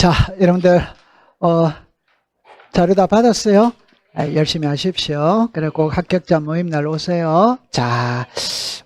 자, 여러분들, 자료 다 받았어요? 열심히 하십시오. 그래, 꼭 합격자 모임 날 오세요. 자,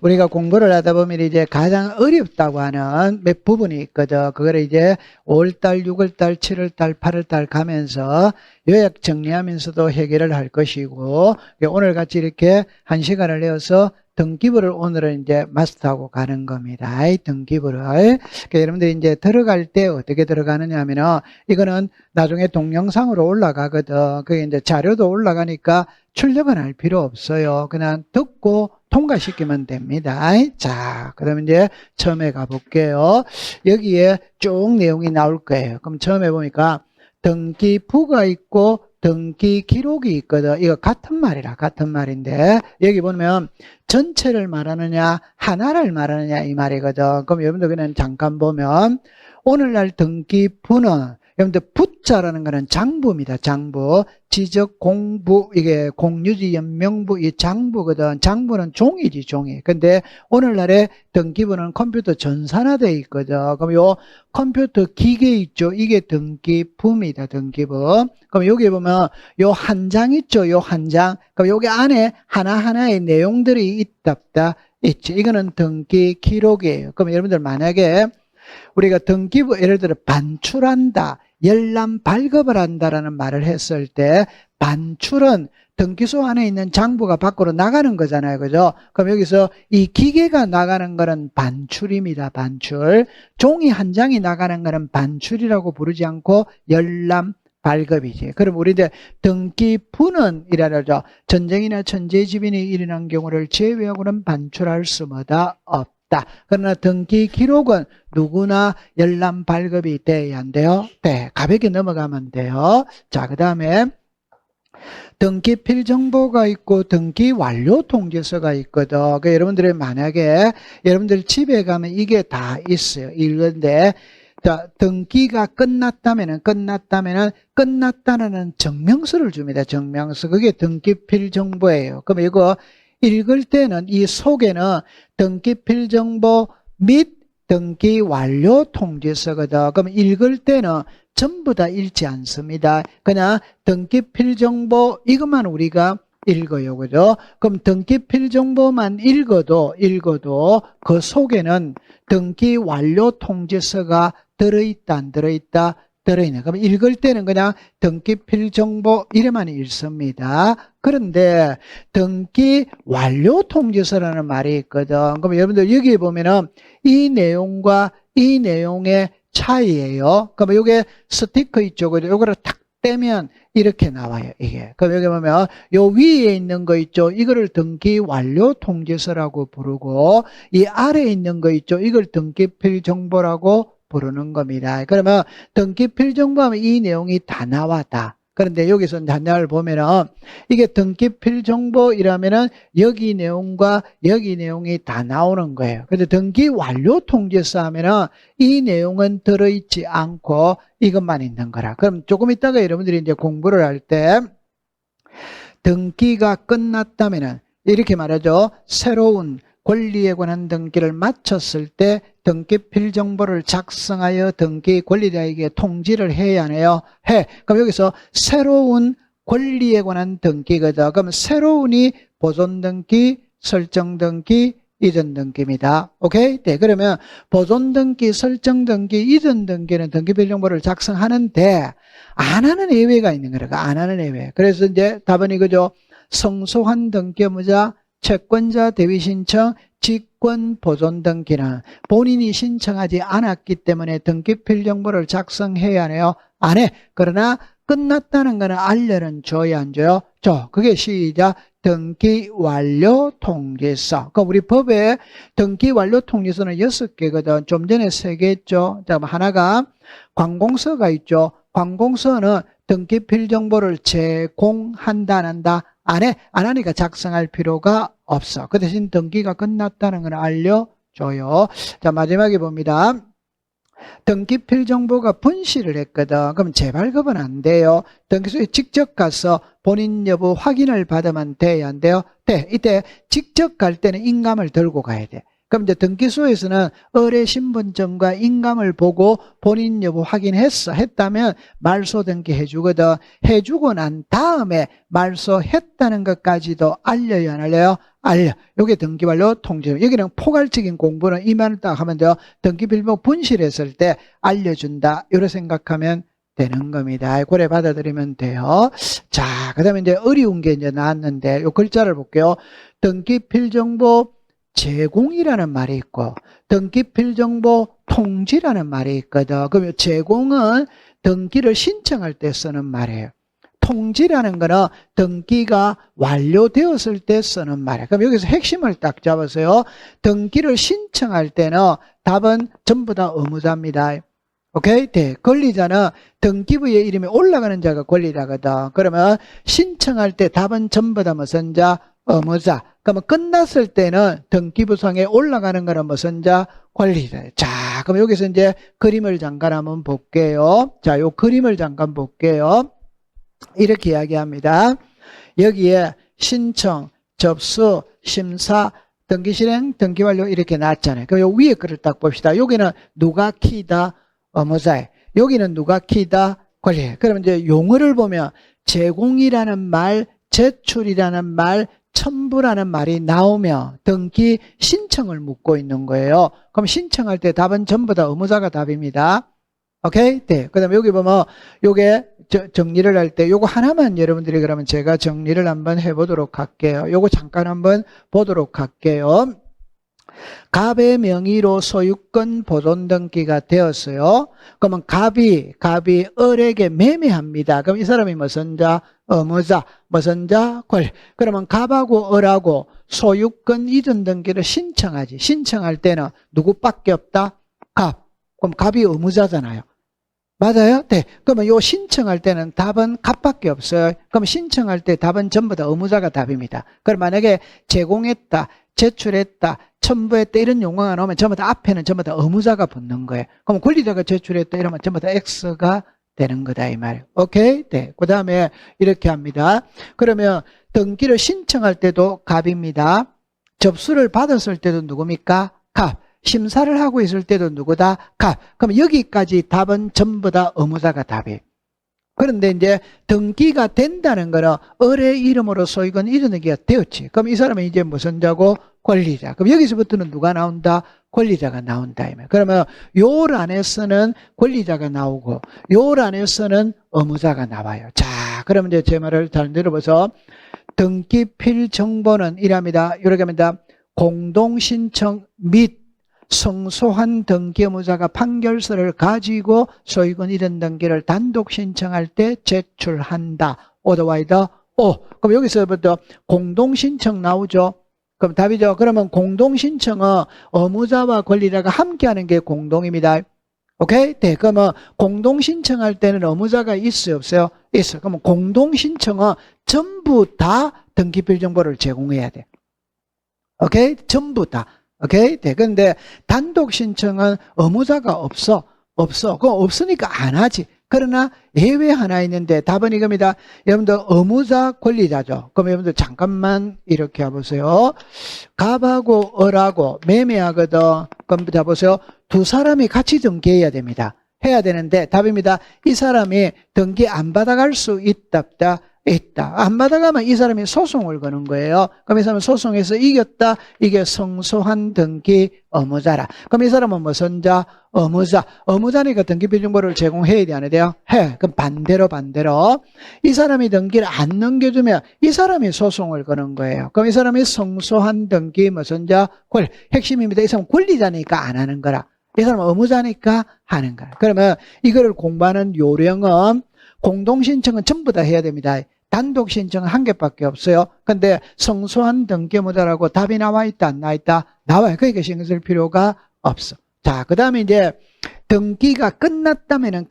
우리가 공부를 하다 보면 이제 가장 어렵다고 하는 몇 부분이 있거든. 그거를 이제 5월달, 6월달, 7월달, 8월달 가면서 요약 정리하면서도 해결을 할 것이고, 오늘 같이 이렇게 한 시간을 내어서 등기부를 오늘은 이제 마스터하고 가는 겁니다. 등기부를. 그러니까 여러분들이 이제 들어갈 때 어떻게 들어가느냐 하면은, 이거는 나중에 동영상으로 올라가거든. 그게 이제 자료도 올라가니까 출력은 할 필요 없어요. 그냥 듣고 통과시키면 됩니다. 자, 그러면 이제 처음에 가볼게요. 여기에 쭉 내용이 나올 거예요. 그럼 처음에 보니까 등기부가 있고 등기 기록이 있거든. 이거 같은 말이라, 같은 말인데, 여기 보면 전체를 말하느냐, 하나를 말하느냐, 이 말이거든. 그럼 여러분들 그냥 잠깐 보면, 오늘날 등기부는, 여러분들 부자라는 거는 장부입니다. 장부. 지적 공부, 이게 공유지 연명부, 이 장부거든. 장부는 종이지, 종이. 근데 오늘날에 등기부는 컴퓨터 전산화되어 있거든. 그럼 요 컴퓨터 기계 있죠? 이게 등기부입니다. 등기부. 그럼 여기 보면 요 한 장 있죠? 요 한 장. 그럼 여기 안에 하나하나의 내용들이 있답다. 있지. 이거는 등기 기록이에요. 그럼 여러분들 만약에 우리가 등기부 예를 들어 반출한다, 열람 발급을 한다라는 말을 했을 때 반출은 등기소 안에 있는 장부가 밖으로 나가는 거잖아요. 그죠? 그럼 여기서 이 기계가 나가는 거는 반출입니다. 반출. 종이 한 장이 나가는 거는 반출이라고 부르지 않고 열람 발급이지. 그럼 우리 이제 등기부는 이라죠. 전쟁이나 천재지변이 일어난 경우를 제외하고는 반출할 수 뭐다? 없다. 그러나 등기 기록은 누구나 열람 발급이 돼야 안 돼요? 네, 가볍게 넘어가면 돼요. 자, 그 다음에 등기 필정보가 있고 등기 완료 통지서가 있거든. 그러니까 여러분들이 만약에 여러분들 집에 가면 이게 다 있어요. 이건데 자, 등기가 끝났다면은 끝났다는 증명서를 줍니다. 증명서. 그게 등기 필정보예요. 그럼 이거 읽을 때는 이 속에는 등기필 정보 및 등기 완료 통지서거든. 그럼 읽을 때는 전부 다 읽지 않습니다. 그냥 등기필 정보 이것만 우리가 읽어요. 그죠? 그럼 등기필 정보만 읽어도 그 속에는 등기 완료 통지서가 들어있다, 안 들어있다? 들어있네. 그럼 읽을 때는 그냥 등기필 정보 이래만 읽습니다. 그런데 등기 완료 통지서라는 말이 있거든. 그럼 여러분들 여기 보면은 이 내용과 이 내용의 차이예요. 그럼 여기 스티커 있죠. 그죠? 요거를 탁 떼면 이렇게 나와요. 이게. 그럼 여기 보면 요 위에 있는 거 있죠. 이거를 등기 완료 통지서라고 부르고 이 아래에 있는 거 있죠. 이걸 등기필 정보라고 부르는 겁니다. 그러면 등기필 정보하면 이 내용이 다 나왔다. 그런데 여기서 단락을 보면은 이게 등기필 정보이라면은 여기 내용과 여기 내용이 다 나오는 거예요. 그런데 등기 완료 통지서 하면은 이 내용은 들어있지 않고 이것만 있는 거라. 그럼 조금 있다가 여러분들이 이제 공부를 할 때 등기가 끝났다면은 이렇게 말하죠. 새로운 권리에 관한 등기를 마쳤을 때 등기필 정보를 작성하여 등기 권리자에게 통지를 해야 하네요. 해. 그럼 여기서 새로운 권리에 관한 등기거든. 그럼 새로운이 보존 등기, 설정 등기, 이전 등기입니다. 오케이? 네. 그러면 보존 등기, 설정 등기, 이전 등기는 등기필 정보를 작성하는데 안 하는 예외가 있는 거예요. 안 하는 예외. 그래서 이제 답은 이거죠. 성소한 등기 의무자, 채권자 대위 신청, 직권 보존 등기는 본인이 신청하지 않았기 때문에 등기필 정보를 작성해야 하네요. 안 해. 그러나 끝났다는 거는 알려는 줘야 안 줘요? 줘. 그게 시작. 등기 완료 통지서. 그러니까 우리 법에 등기 완료 통지서는 6개거든. 좀 전에 3개 했죠. 자, 하나가 관공서가 있죠. 관공서는 등기필 정보를 제공한다, 안 한다? 안 해. 안 하니까 작성할 필요가 없어. 그 대신 등기가 끝났다는 걸 알려줘요. 자, 마지막에 봅니다. 등기필 정보가 분실을 했거든. 그럼 재발급은 안 돼요. 등기소에 직접 가서 본인 여부 확인을 받으면 돼요, 안 돼요? 돼. 이때 직접 갈 때는 인감을 들고 가야 돼. 그럼 이제 등기소에서는 의뢰 신분증과 인감을 보고 본인 여부 했다면 말소 등기 해주거든. 해주고 난 다음에 말소했다는 것까지도 알려요, 안 알려요? 알려. 요게 등기 완료 통지. 여기는 포괄적인 공부는 이만을 딱 하면 돼요. 등기 필목 분실했을 때 알려준다. 이렇게 생각하면 되는 겁니다. 고래 받아들이면 돼요. 자, 그 다음에 이제 어려운 게 이제 나왔는데, 요 글자를 볼게요. 등기필정보 제공이라는 말이 있고, 등기필정보 통지라는 말이 있거든. 그러면 제공은 등기를 신청할 때 쓰는 말이에요. 통지라는 거는 등기가 완료되었을 때 쓰는 말이에요. 그럼 여기서 핵심을 딱 잡으세요. 등기를 신청할 때는 답은 전부 다 의무자입니다. 오케이? 네. 권리자는 등기부의 이름이 올라가는 자가 권리자거든. 그러면 신청할 때 답은 전부 다 무슨 자? 의무자. 그러면 끝났을 때는 등기부상에 올라가는 거는 무슨 자? 권리자. 자, 그럼 여기서 이제 그림을 잠깐 한번 볼게요. 자, 요 그림을 잠깐 볼게요. 이렇게 이야기합니다. 여기에 신청, 접수, 심사, 등기 실행, 등기 완료 이렇게 나왔잖아요. 그럼 요 위에 거를 딱 봅시다. 여기는 누가 키다? 의무자에. 여기는 누가 키다? 권리에. 그러면 이제 용어를 보면 제공이라는 말, 제출이라는 말, 첨부라는 말이 나오면 등기 신청을 묻고 있는 거예요. 그럼 신청할 때 답은 전부 다 의무자가 답입니다. 오케이? 네. 그 다음에 여기 보면 요게 정리를 할 때 요거 하나만 여러분들이 그러면 제가 정리를 한번 해보도록 할게요. 요거 잠깐 한번 보도록 할게요. 갑의 명의로 소유권 보존 등기가 되었어요. 그러면 갑이 을에게 매매합니다. 그럼 이 사람이 무슨 자? 의무자. 무슨 자? 권리. 그러면 갑하고 을하고 소유권 이전 등기를 신청하지. 신청할 때는 누구밖에 없다? 갑. 그럼 갑이 의무자잖아요. 맞아요? 네. 그러면 요 신청할 때는 답은 갑밖에 없어요. 그럼 신청할 때 답은 전부 다 의무자가 답입니다. 그럼 만약에 제공했다, 제출했다, 첨부했다 이런 용어가 나오면 전부 다 앞에는 전부 다 의무자가 붙는 거예요. 그럼 권리자가 제출했다 이러면 전부 다 X가 되는 거다 이 말이에요. 오케이? 네. 그 다음에 이렇게 합니다. 그러면 등기를 신청할 때도 갑입니다. 접수를 받았을 때도 누굽니까? 갑. 심사를 하고 있을 때도 누구다? 갑. 그럼 여기까지 답은 전부 다 의무자가 답이에요. 그런데 이제 등기가 된다는 거는 을의 이름으로 소유권 이전 등기가 되었지. 그럼 이 사람은 이제 무슨 자고? 권리자. 그럼 여기서부터는 누가 나온다? 권리자가 나온다. 그러면 요 란에서는 권리자가 나오고 요 란에서는 의무자가 나와요. 자, 그러면 이제 제 말을 잘 들어보세요. 등기필 정보는 이랍니다. 이렇게 합니다. 공동신청 및 성소한 등기 의무자가 판결서를 가지고 소유권 이전 등기를 단독 신청할 때 제출한다. 오더와이더 오. 그럼 여기서부터 공동신청 나오죠. 그럼 답이죠. 그러면 공동신청은 의무자와 권리자가 함께하는 게 공동입니다. 오케이? 네. 그러면 공동신청할 때는 의무자가 있어요, 없어요? 있어요. 그러면 공동신청은 전부 다 등기필 정보를 제공해야 돼. 오케이? 전부 다. 오케이? 네. 근데 단독 신청은 의무자가 없어. 그거 없으니까 안 하지. 그러나 예외 하나 있는데 답은 이겁니다. 여러분들 의무자 권리자죠. 그럼 여러분들 잠깐만 이렇게 해보세요. 갑하고 을하고 매매하거든. 그럼 자 보세요. 두 사람이 같이 등기해야 됩니다. 해야 되는데 답입니다. 이 사람이 등기 안 받아갈 수 있다. 있다. 안 받아가면 이 사람이 소송을 거는 거예요. 그럼 이 사람은 소송에서 이겼다. 이게 성소한 등기 의무자라. 그럼 이 사람은 무슨 자? 의무자. 의무자니까 등기필 정보를 제공해야 돼, 안 돼요? 해. 그럼 반대로. 이 사람이 등기를 안 넘겨주면 이 사람이 소송을 거는 거예요. 그럼 이 사람이 성소한 등기 무슨 자? 권리. 핵심입니다. 이 사람은 권리자니까 안 하는 거라. 이 사람은 의무자니까 하는 거야. 그러면 이거를 공부하는 요령은 공동신청은 전부 다 해야 됩니다. 단독 신청은 한 개밖에 없어요. 근데 성소한 등기 의무자라고 답이 나와 있다, 안 나와 있다? 나와요. 그러니까 신경 쓸 필요가 없어. 자, 그 다음에 이제 등기가 끝났다면은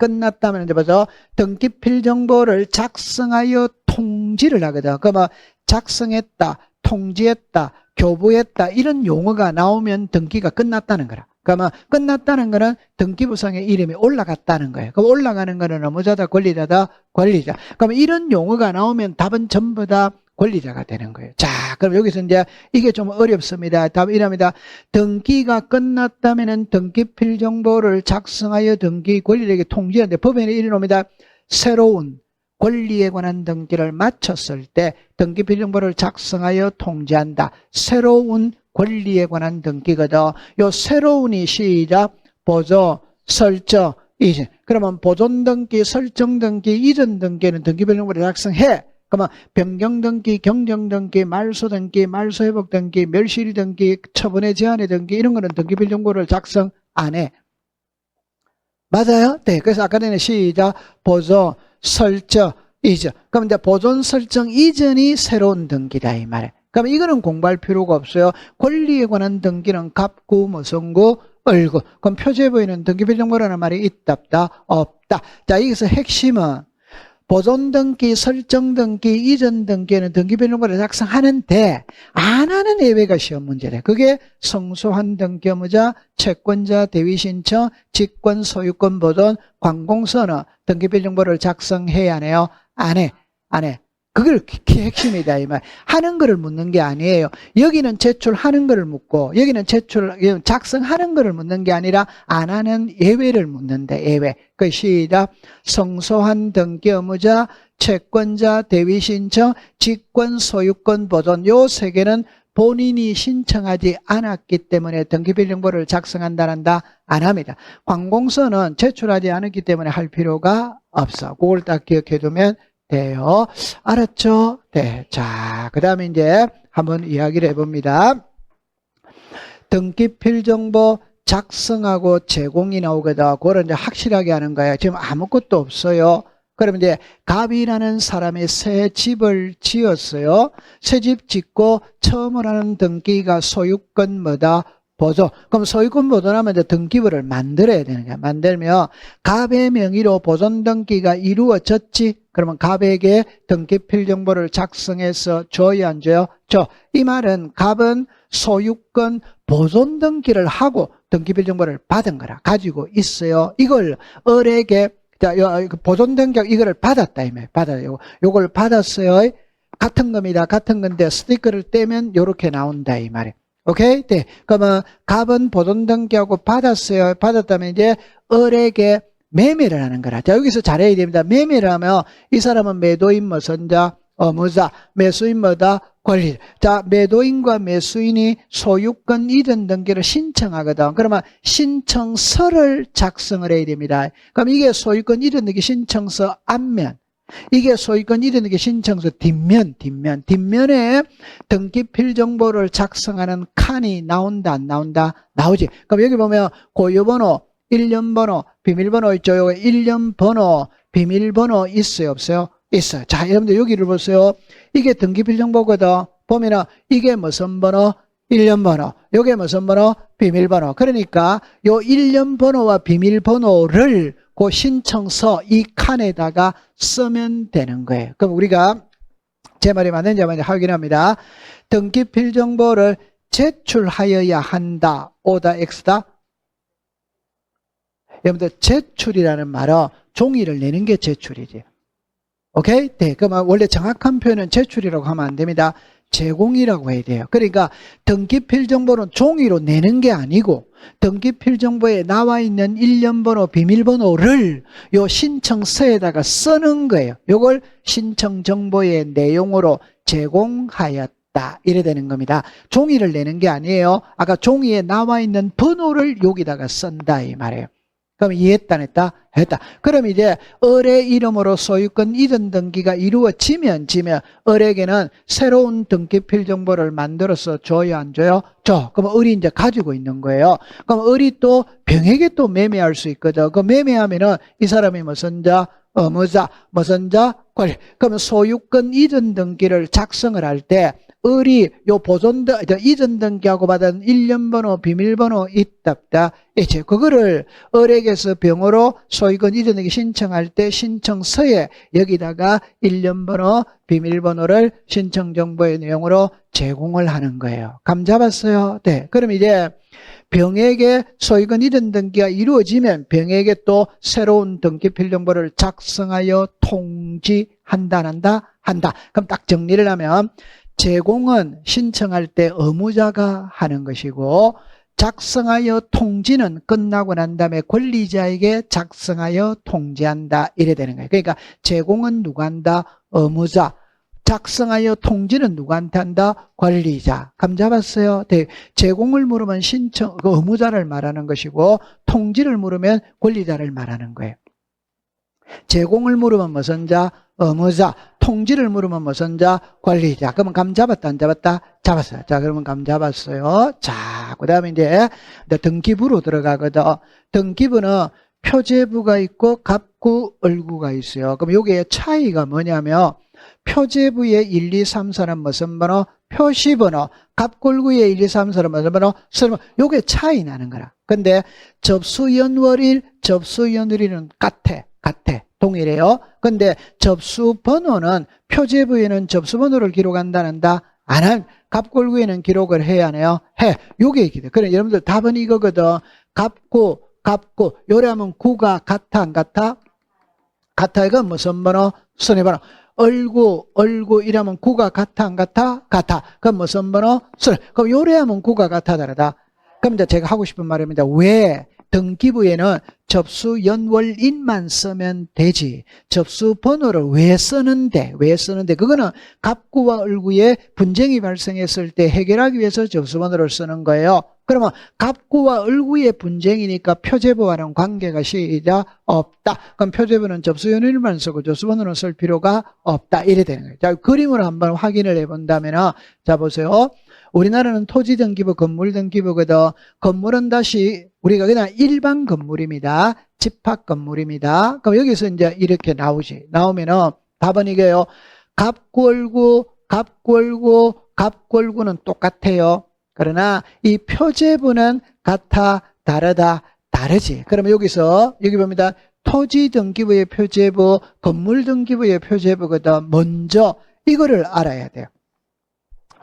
이제 뭐죠? 등기필 정보를 작성하여 통지를 하거든. 그러면 작성했다, 통지했다, 교부했다 이런 용어가 나오면 등기가 끝났다는 거라. 그러면 끝났다는 거는 등기부상에 이름이 올라갔다는 거예요. 그럼 올라가는 거는 의무자다, 권리자다, 권리자. 그러면 이런 용어가 나오면 답은 전부 다 권리자가 되는 거예요. 자, 그럼 여기서 이제 이게 좀 어렵습니다. 답 이랍니다. 등기가 끝났다면은 등기필 정보를 작성하여 등기 권리자에게 통지하는데 법에는 이래 놓습니다. 새로운 권리에 관한 등기를 마쳤을 때 등기필 정보를 작성하여 통지한다. 새로운 권리에 관한 등기거든. 요 새로운이 시작 보조, 설정, 이전. 그러면 보존 등기, 설정 등기, 이전 등기는 등기필 정보를 작성해. 그러면 변경 등기, 경정 등기, 말소 등기, 말소 회복 등기, 멸실 등기, 처분의 제한의 등기 이런 거는 등기필 정보를 작성 안 해. 맞아요? 네. 그래서 아까 전에 시작 보존, 설정, 이전. 그럼 이제 보존, 설정, 이전이 새로운 등기다 이 말이에요. 그럼 이거는 공부할 필요가 없어요. 권리에 관한 등기는 갑구, 무성구, 을구. 그럼 표지에 보이는 등기필 정보라는 말이 있다, 없다. 자, 여기서 핵심은 보존 등기, 설정 등기, 이전 등기는 등기필 정보를 작성하는데 안 하는 예외가 시험 문제래. 그게 성소한 등기 의무자, 채권자, 대위 신청, 직권, 소유권 보존, 관공서는 등기필 정보를 작성해야 하네요. 안 해. 그걸 핵심이다 이 말. 하는 거를 묻는 게 아니에요. 여기는 제출하는 거를 묻고 여기는 작성하는 거를 묻는 게 아니라 안 하는 예외를 묻는데 예외. 그 시작 성소한 등기 의무자, 채권자, 대위 신청, 직권, 소유권 보존 요 세 개는 본인이 신청하지 않았기 때문에 등기필 정보를 작성한다는다 안 합니다. 관공서는 제출하지 않았기 때문에 할 필요가 없어. 그걸 딱 기억해 두면 돼요. 알았죠? 네. 자, 그 다음에 이제 한번 이야기를 해봅니다. 등기필 정보 작성하고 제공이 나오거든. 그걸 이제 확실하게 하는 거예요. 지금 아무것도 없어요. 그러면 이제 갑이라는 사람이 새 집을 지었어요. 새 집 짓고 처음으로 하는 등기가 소유권 뭐다? 보조. 그럼 소유권 보존하면 이제 등기부를 만들어야 되는 거야. 만들면 갑의 명의로 보존 등기가 이루어졌지. 그러면 갑에게 등기필 정보를 작성해서 줘야 안 줘요? 줘. 이 말은 갑은 소유권 보존 등기를 하고 등기필 정보를 받은 거라. 가지고 있어요. 이걸 을에게 보존 등기 이거를 받았다 이말. 받아요. 요걸 받았어요. 같은 겁니다. 같은 건데 스티커를 떼면 요렇게 나온다 이 말이에요. 오케이? 네. 그러면 갑은 보존 등기하고 받았어요. 받았다면 이제 을에게 매매를 하는 거라. 자, 여기서 잘해야 됩니다. 매매를 하면 이 사람은 매도인 뭐선자, 의무자, 매수인 뭐다? 권리. 자, 매도인과 매수인이 소유권 이전 등기를 신청하거든. 그러면 신청서를 작성을 해야 됩니다. 그럼 이게 소유권 이전 등기 신청서 앞면. 이게 소유권 이전 등기 신청서 뒷면에 등기필 정보를 작성하는 칸이 나온다 안 나온다? 나오지. 그럼 여기 보면 고유번호, 일련번호, 비밀번호 있죠. 요거 일련번호, 비밀번호 있어요 없어요? 있어요. 자, 여러분들 여기를 보세요. 이게 등기필 정보거든. 보면은 이게 무슨 번호? 일련번호. 요게 무슨 번호? 비밀번호. 그러니까 요 일련번호와 비밀번호를 그 신청서 이 칸에다가 쓰면 되는 거예요. 그럼 우리가 제 말이 맞는지 한번 확인합니다. 등기필 정보를 제출하여야 한다. O다 X다? 여러분들 제출이라는 말은 종이를 내는 게 제출이지. 오케이? 네. 그러면 원래 정확한 표현은 제출이라고 하면 안 됩니다. 제공이라고 해야 돼요. 그러니까 등기필 정보는 종이로 내는 게 아니고 등기필 정보에 나와 있는 일련번호, 비밀번호를 요 신청서에다가 쓰는 거예요. 요걸 신청 정보의 내용으로 제공하였다. 이래 되는 겁니다. 종이를 내는 게 아니에요. 아까 종이에 나와 있는 번호를 여기다가 쓴다 이 말이에요. 그럼 이해했다 안 했다? 했다. 그럼 이제 을의 이름으로 소유권 이전 등기가 이루어지면 을에게는 새로운 등기필 정보를 만들어서 줘야 안 줘요? 줘. 그럼 을이 이제 가지고 있는 거예요. 그럼 을이 또 병에게 또 매매할 수 있거든. 그 매매하면은 이 사람이 무슨 자? 의무자, 무슨 자? 권리. 그러면 소유권 이전 등기를 작성을 할 때 을이 요 보존 이전 등기하고 받은 일련번호, 비밀번호 있답다. 이제 그거를 을에게서 병으로 소유권 이전 등기 신청할 때 신청서에 여기다가 일련번호, 비밀번호를 신청 정보의 내용으로 제공을 하는 거예요. 감 잡았어요? 네. 그럼 이제 병에게 소유권 이전 등기가 이루어지면 병에게 또 새로운 등기필 정보를 작성하여 통지한다, 안 한다? 한다. 그럼 딱 정리를 하면 제공은 신청할 때 의무자가 하는 것이고 작성하여 통지는 끝나고 난 다음에 권리자에게 작성하여 통지한다. 이래 되는 거예요. 그러니까 제공은 누가 한다? 의무자. 작성하여 통지는 누구한테 한다? 권리자. 감 잡았어요? 네. 제공을 물으면 신청, 의무자를 말하는 것이고 통지를 물으면 권리자를 말하는 거예요. 제공을 물으면 무슨 자? 의무자. 통지를 물으면 무슨 자? 권리자. 그러면 감 잡았다, 안 잡았다? 잡았어요. 자, 그러면 감 잡았어요. 자, 그 다음에 이제 등기부로 들어가거든. 등기부는 표제부가 있고 갑구, 을구가 있어요. 그럼 여기에 차이가 뭐냐면 표제부의 1, 2, 3, 4는 무슨 번호? 표시번호. 갑골구의 1, 2, 3, 4는 무슨 번호? 설명. 요게 차이 나는 거라. 근데 접수연월일, 접수연월일은 같아. 동일해요. 근데 접수번호는 표제부에는 접수번호를 기록한다는다. 안 한. 갑골구에는 기록을 해야 하네요. 해. 요게 있거든. 그래, 여러분들 답은 이거거든. 갑구. 요래하면 구가 같아, 안 같아? 같아. 이건 무슨 번호? 순위번호. 얼구 이러면 구가 같아, 안 같아? 같아. 그럼 무슨 번호? 순위. 그럼 요래하면 구가 같아, 다르다. 그럼 이제 제가 하고 싶은 말입니다. 왜 등기부에는 접수연월일만 쓰면 되지 접수번호를 왜 쓰는데 그거는 갑구와 을구에 분쟁이 발생했을 때 해결하기 위해서 접수번호를 쓰는 거예요. 그러면 갑구와 을구의 분쟁이니까 표제부와는 관계가 시작 없다. 그럼 표제부는 접수연월일만 쓰고 접수번호는 쓸 필요가 없다. 이래 되는 거예요. 자, 그림으로 한번 확인을 해본다면 자 보세요. 우리나라는 토지등기부, 건물등기부거든. 건물은 다시 우리가 그냥 일반 건물입니다. 집합건물입니다. 그럼 여기서 이제 이렇게 나오지. 나오면은 답은 이게요. 갑골구, 갑골구는 똑같아요. 그러나 이 표제부는 같아, 다르다, 다르지. 그러면 여기서 여기 봅니다. 토지등기부의 표제부, 건물등기부의 표제부거든. 먼저 이거를 알아야 돼요.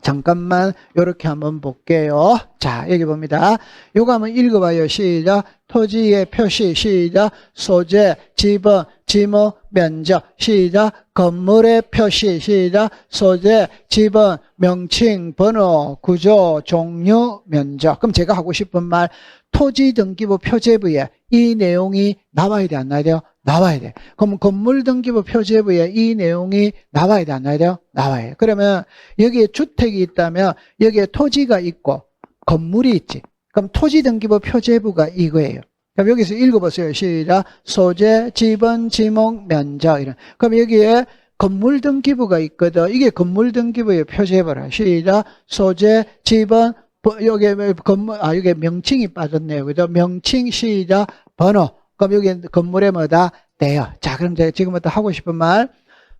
잠깐만 요렇게 한번 볼게요. 자, 여기 봅니다. 요거 한번 읽어봐요. 시작. 토지의 표시. 시작. 소재, 지번, 지목, 면적. 시작. 건물의 표시. 시작. 소재, 지번, 명칭, 번호, 구조, 종류, 면적. 그럼 제가 하고 싶은 말 토지등기부 표제부에 이 내용이 나와야 돼, 안 나와야 돼요? 나와야 돼. 그럼 건물등기부 표제부에 이 내용이 나와야 돼, 안 나와야 돼요? 나와야 돼. 그러면 여기에 주택이 있다면 여기에 토지가 있고 건물이 있지. 그럼 토지등기부 표제부가 이거예요. 그럼 여기서 읽어보세요. 시작. 소재, 지번, 지목, 면적. 이런. 그럼 여기에 건물등기부가 있거든. 이게 건물등기부의 표제부라. 시작. 소재, 지번, 여기에 건물, 여기 명칭이 빠졌네요. 그죠? 명칭, 시작, 번호. 그럼 여기 건물에 뭐다? 돼요. 자, 그럼 제가 지금부터 하고 싶은 말.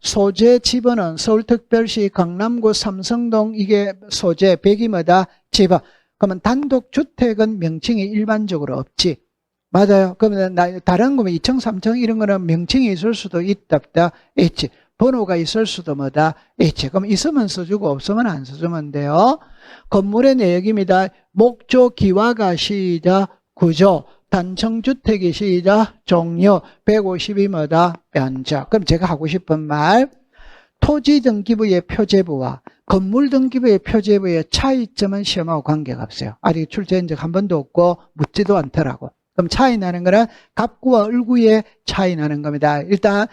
소재 지번은 서울특별시 강남구 삼성동 이게 소재, 100이 뭐다? 지번. 그러면 단독주택은 명칭이 일반적으로 없지. 맞아요. 그러면 다른 거면 2층, 3층 이런 거는 명칭이 있을 수도 있다, 있지. 번호가 있을 수도 뭐다? 있지. 그럼 있으면 써주고 없으면 안 써주면 돼요. 건물의 내역입니다. 목조, 기와가 시작, 구조. 단층주택이 시작, 종료, 150이 뭐다? 면적. 그럼 제가 하고 싶은 말, 토지등기부의 표제부와 건물등기부의 표제부의 차이점은 시험하고 관계가 없어요. 아직 출제한 적 한 번도 없고 묻지도 않더라고. 그럼 차이 나는 거는 갑구와 을구의 차이 나는 겁니다. 일단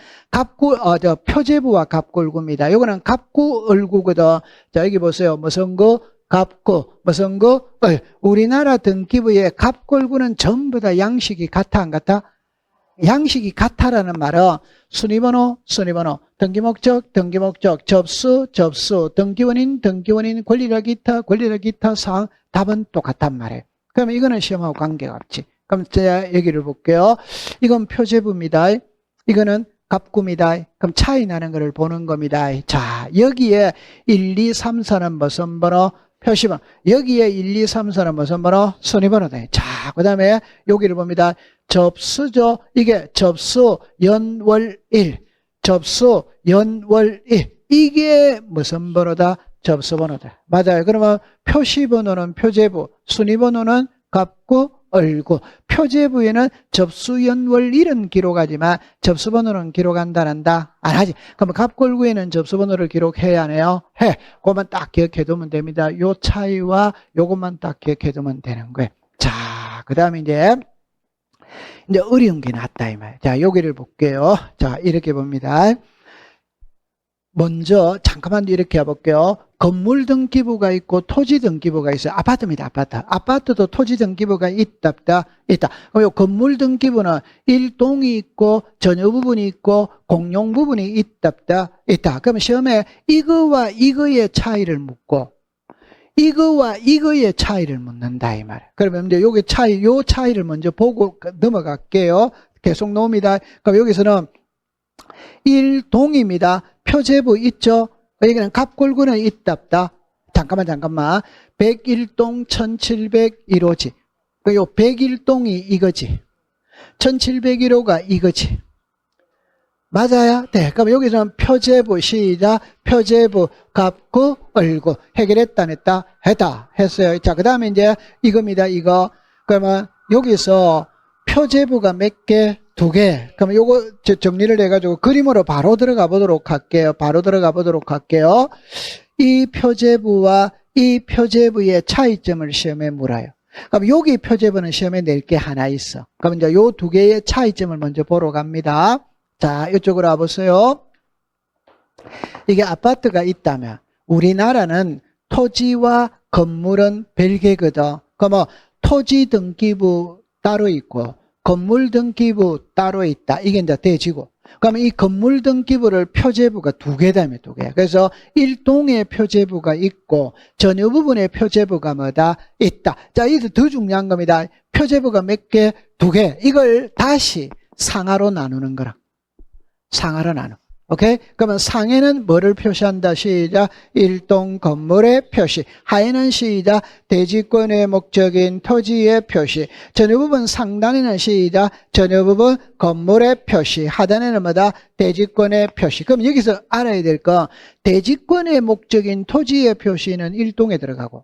표제부와 갑구, 을구입니다. 이거는 갑구, 을구거든. 자, 여기 보세요. 무슨 거? 갑구, 무슨 거? 우리나라 등기부의 갑골구는 전부 다 양식이 같아, 안 같아? 양식이 같아라는 말은 순위번호, 등기목적, 접수, 등기원인, 권리라 기타 사항, 답은 똑같단 말이에요. 그러면 이거는 시험하고 관계가 없지. 그럼 제가 얘기를 볼게요. 이건 표제부입니다. 이거는 갑구입니다. 그럼 차이 나는 것을 보는 겁니다. 자, 여기에 1, 2, 3, 4는 무슨 번호? 표시번호. 여기에 1, 2, 3, 4는 무슨 번호? 순위번호다. 자, 그 다음에 여기를 봅니다. 접수죠. 이게 접수 연월일. 이게 무슨 번호다? 접수번호다. 맞아요. 그러면 표시번호는 표제부, 순위번호는 갑구, 얼구. 표제부에는 접수연월일은 기록하지만 접수번호는 기록 안 한다? 안 하지. 그러면 갑골구에는 접수번호를 기록해야 하네요. 해. 그것만 딱 기억해 두면 됩니다. 요 차이와 요것만 딱 기억해 두면 되는 거예요. 자, 그 다음에 이제 어려운 게 낫다 이 말. 자, 여기를 볼게요. 자, 이렇게 봅니다. 먼저 잠깐만 이렇게 해볼게요. 건물 등기부가 있고 토지 등기부가 있어요. 아파트입니다. 아파트. 아파트도 토지 등기부가 있다. 그럼 요 건물 등기부는 일동이 있고 전유 부분이 있고 공용 부분이 있다. 그러면 시험에 이거와 이거의 차이를 묻고 이거와 이거의 차이를 묻는다 이 말이에요. 그러면 이제 여기 요 차이를 먼저 보고 넘어갈게요. 계속 나옵니다. 그럼 여기서는 일동입니다. 표제부 있죠? 여기는 갑골구는 있답다. 잠깐만. 101동 1701호지. 요 101동이 이거지. 1701호가 이거지. 맞아요? 네. 그럼 여기서는 표제부 시작. 표제부 갑구 얼구. 해결했다 안 했다? 했다. 했어요. 자, 그 다음에 이제 이겁니다. 이거. 그러면 여기서 표제부가 몇 개? 2개. 그러면 요거 정리를 해가지고 그림으로 바로 들어가 보도록 할게요. 이 표제부와 이 표제부의 차이점을 시험에 물어요. 그럼 여기 표제부는 시험에 낼 게 하나 있어. 그럼 이제 요 2개의 차이점을 먼저 보러 갑니다. 자, 이쪽으로 와보세요. 이게 아파트가 있다면 우리나라는 토지와 건물은 별개거든. 그러면 토지 등기부 따로 있고 건물 등기부 따로 있다. 이게 이제 대지고. 그러면 이 건물 등기부를 표제부가 2개다며 2개. 그래서 일동의 표제부가 있고 전유 부분의 표제부가 뭐다? 있다. 자, 이게 더 중요한 겁니다. 표제부가 몇 개? 2개. 이걸 다시 상하로 나누는 거라. 상하로 나누. 오케이? 그러면 상에는 뭐를 표시한다? 시작. 일동 건물의 표시. 하에는 시작. 대지권의 목적인 토지의 표시. 전유 부분 상단에는 시작. 전유 부분 건물의 표시. 하단에는 뭐다? 대지권의 표시. 그럼 여기서 알아야 될 거, 대지권의 목적인 토지의 표시는 일동에 들어가고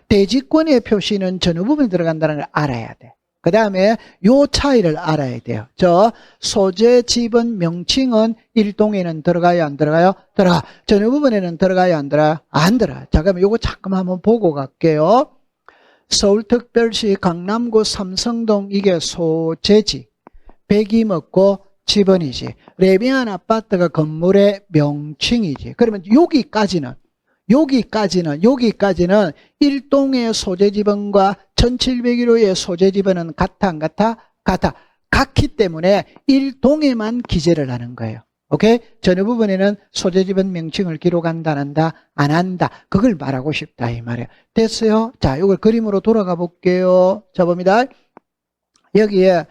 대지권의 표시는 전유 부분에 들어간다는 걸 알아야 돼. 그 다음에 요 차이를 알아야 돼요. 소재 지번 명칭은 일동에는 들어가요, 안 들어가요? 들어가. 전유 부분에는 들어가요, 안 들어가요? 안 들어가요. 자, 그러면 요거 잠깐만 한번 보고 갈게요. 서울특별시 강남구 삼성동 이게 소재지. 백이 먹고 지번이지. 레미안 아파트가 건물의 명칭이지. 그러면 여기까지는 일동의 소재지번과 1701호의 소재지번은 같아 안 같아? 같아. 같기 때문에 일동에만 기재를 하는 거예요. 오케이? 전유 부분에는 소재지번 명칭을 기록한다 안 한다? 안 한다. 그걸 말하고 싶다 이 말이에요. 됐어요? 자, 이걸 그림으로 돌아가 볼게요. 자, 봅니다. 여기에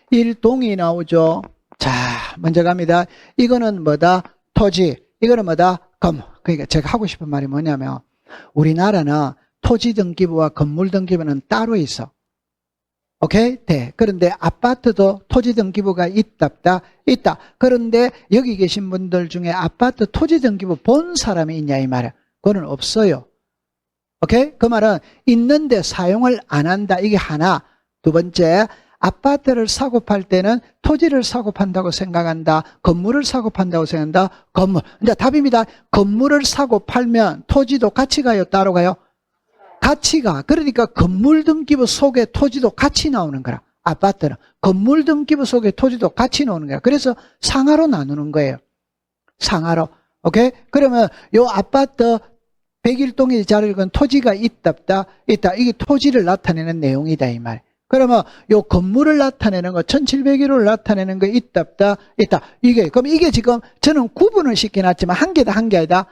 일동이 나오죠. 자, 먼저 갑니다. 이거는 뭐다? 토지. 이거는 뭐다? 건물. 그러니까 제가 하고 싶은 말이 뭐냐면 우리나라는 토지 등기부와 건물 등기부는 따로 있어. 오케이? 네. 그런데 아파트도 토지 등기부가 있다. 그런데 여기 계신 분들 중에 아파트 토지 등기부 본 사람이 있냐 이 말이야. 그거는 없어요. 오케이? 그 말은 있는데 사용을 안 한다. 이게 하나. 두 번째, 아파트를 사고 팔 때는 토지를 사고 판다고 생각한다. 건물을 사고 판다고 생각한다. 건물. 이제 답입니다. 건물을 사고 팔면 토지도 같이 가요? 따로 가요? 같이 가. 그러니까 건물 등기부 속에 토지도 같이 나오는 거라. 아파트는. 건물 등기부 속에 토지도 같이 나오는 거야. 그래서 상하로 나누는 거예요. 상하로. 오케이? 그러면 요 아파트 101동의 자리를 건 토지가 있다. 이게 토지를 나타내는 내용이다 이 말. 그러면 요 건물을 나타내는 거 1701호를 나타내는 거 있다. 그럼 이게 지금 저는 구분을 시켜놨지만 한 개다 한 개 아니다.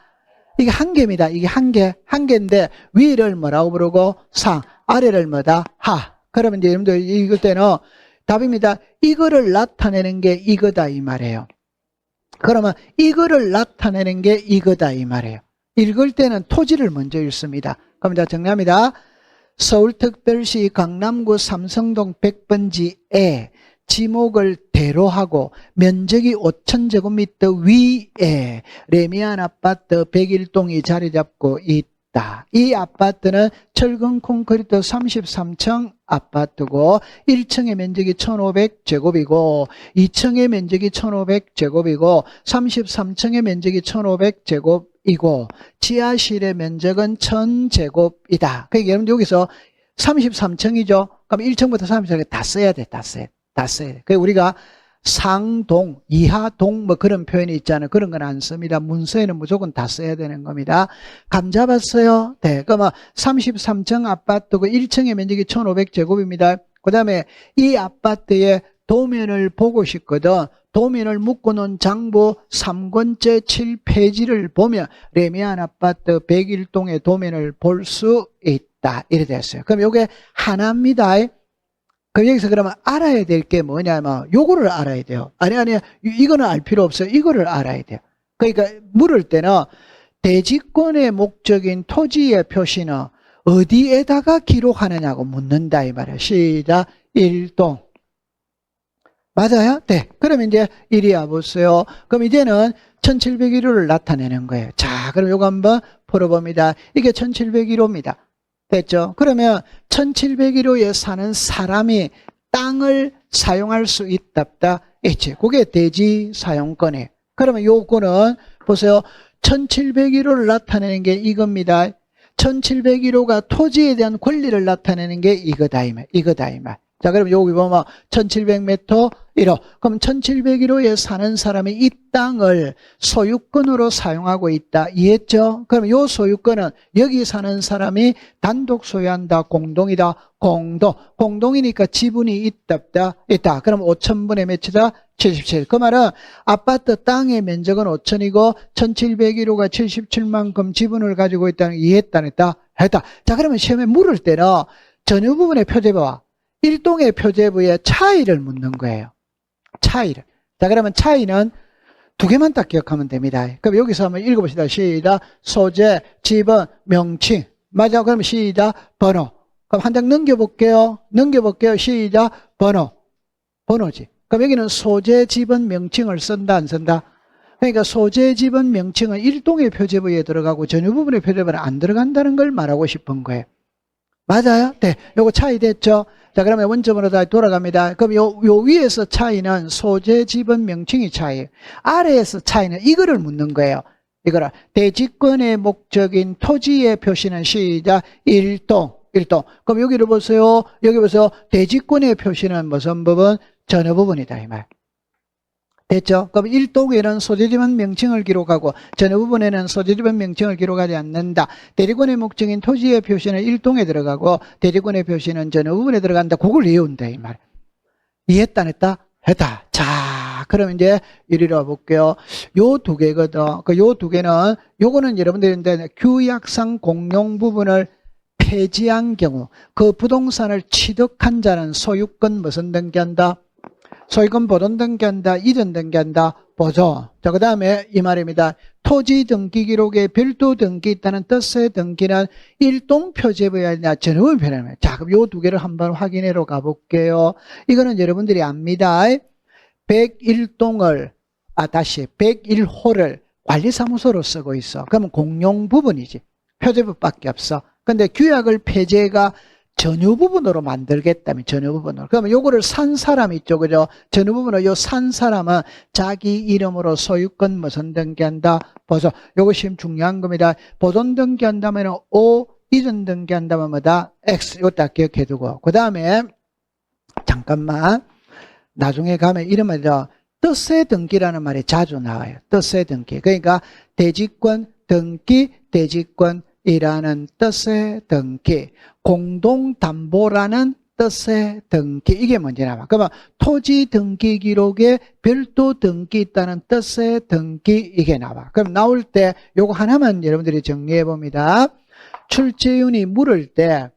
이게 한 개입니다. 이게 한 개인데 위를 뭐라고 부르고 상, 아래를 뭐다? 하. 그러면 이제 여러분들 이럴 때는 답입니다. 이거를 나타내는 게 이거다 이 말이에요. 그러면 이거를 나타내는 게 이거다 이 말이에요. 읽을 때는 토지를 먼저 읽습니다. 그럼 자 정리합니다. 서울특별시 강남구 삼성동 100번지에 지목을 대로하고 면적이 5,000제곱미터 위에 레미안 아파트 101동이 자리 잡고 있다. 이 아파트는 철근 콘크리트 33층 아파트고 1층의 면적이 1500제곱이고 2층의 면적이 1500제곱이고 33층의 면적이 1500제곱이고 지하실의 면적은 1000제곱이다. 그러니까 여러분 여기서 33층이죠. 그럼 1층부터 33층까지 다 써야 돼. 다 써야 돼. 그러니까 우리가 상동, 이하동 뭐 그런 표현이 있잖아요. 그런 건 안 씁니다. 문서에는 무조건 다 써야 되는 겁니다. 감 잡았어요? 네. 그러면 33층 아파트고 1층의 면적이 1500제곱입니다. 그 다음에 이 아파트의 도면을 보고 싶거든. 도면을 묶어놓은 장부 3권째 7페이지를 보면 레미안 아파트 101동의 도면을 볼 수 있다. 이래 됐어요. 그럼 이게 하나입니다. 그럼 여기서 그러면 알아야 될 게 뭐냐면 요거를 알아야 돼요. 아니 이거는 알 필요 없어요. 이거를 알아야 돼요. 그러니까 물을 때는 대지권의 목적인 토지의 표시는 어디에다가 기록하느냐고 묻는다 이 말이에요. 시작. 1동. 맞아요? 네. 그럼 이제 이리 와보세요. 그럼 이제는 1701호를 나타내는 거예요. 자, 그럼 요거 한번 풀어봅니다. 이게 1701호입니다. 됐죠? 그러면 1701호에 사는 사람이 땅을 사용할 수 있답다. 있지. 그게 대지 사용권이에요. 그러면 요거는 보세요. 1701호를 나타내는 게 이겁니다. 1701호가 토지에 대한 권리를 나타내는 게 이거다 이 말. 이거다 이 말. 자, 그럼 여기 보면 1700m 1호. 그럼 1701호에 사는 사람이 이 땅을 소유권으로 사용하고 있다. 이해했죠? 그럼 이 소유권은 여기 사는 사람이 단독 소유한다. 공동이다. 공동. 공동이니까 지분이 있다. 그럼 5,000분의 몇이다? 77. 그 말은 아파트 땅의 면적은 5,000이고 1701호가 77만큼 지분을 가지고 있다는 거 이해했다? 했다? 했다. 자, 그러면 시험에 물을 때는 전유 부분의 표제부와 일동의 표제부의 차이를 묻는 거예요. 차이를. 자, 그러면 차이는 두 개만 딱 기억하면 됩니다. 그럼 여기서 한번 읽어봅시다. 시작. 소재, 지분, 명칭. 맞아. 그럼 시작. 번호. 그럼 한 장 넘겨볼게요. 시작. 번호. 번호지. 그럼 여기는 소재, 지분, 명칭을 쓴다, 안 쓴다? 그러니까 소재, 지분, 명칭은 일동의 표제부에 들어가고 전유 부분의 표제부는 안 들어간다는 걸 말하고 싶은 거예요. 맞아요? 네. 요거 차이 됐죠? 자, 그러면 원점으로 다시 돌아갑니다. 그럼 요 위에서 차이는 소재, 지분, 명칭이 차이예요. 아래에서 차이는 이거를 묻는 거예요. 이거를. 대지권의 목적인 토지의 표시는 시작. 1동. 그럼 여기를 보세요. 여기 보세요. 대지권의 표시는 무슨 부분? 전유 부분이다. 이 말. 됐죠? 그럼 1동에는 소재지분 명칭을 기록하고 전유 부분에는 소재지분 명칭을 기록하지 않는다. 대리권의 목적인 토지의 표시는 1동에 들어가고 대리권의 표시는 전유 부분에 들어간다. 그걸 이해운다 이 말. 이해했다 안 했다? 했다. 자, 그럼 이제 이리로 와볼게요. 요 두 개거든. 요 두 개는 요거는 여러분들이 규약상 공용 부분을 폐지한 경우 그 부동산을 취득한 자는 소유권 무슨 등기한다? 소유권 보존 등기한다, 이전 등기한다, 보존. 자, 그 다음에 이 말입니다. 토지 등기 기록에 별도 등기 있다는 뜻의 등기는 일동 표제부에 아니라 전유분 표현입니다. 자, 그럼 요 두 개를 한번 확인하러 가볼게요. 이거는 여러분들이 압니다. 101동을, 101호를 관리사무소로 쓰고 있어. 그러면 공용 부분이지. 표제부밖에 없어. 근데 규약을 폐지가 전유 부분으로 만들겠다면 전유 부분으로. 그러면 요거를 산 사람 있죠. 그죠? 전유 부분으로 요 산 사람은 자기 이름으로 소유권 무슨 등기한다? 보존. 요것이 중요한 겁니다. 보존 등기한다면 O, 이전 등기한다면 뭐다? X. 이거 딱 기억해 두고. 그 다음에 잠깐만. 나중에 가면 이름을 뜻의 등기라는 말이 자주 나와요. 뜻의 등기. 그러니까 대지권 등기, 대지권 이라는 뜻의 등기, 공동담보라는 뜻의 등기, 이게 먼저 나와. 그러면 토지 등기 기록에 별도 등기 있다는 뜻의 등기, 이게 나와. 그럼 나올 때 요거 하나만 여러분들이 정리해 봅니다. 출제윤이 물을 때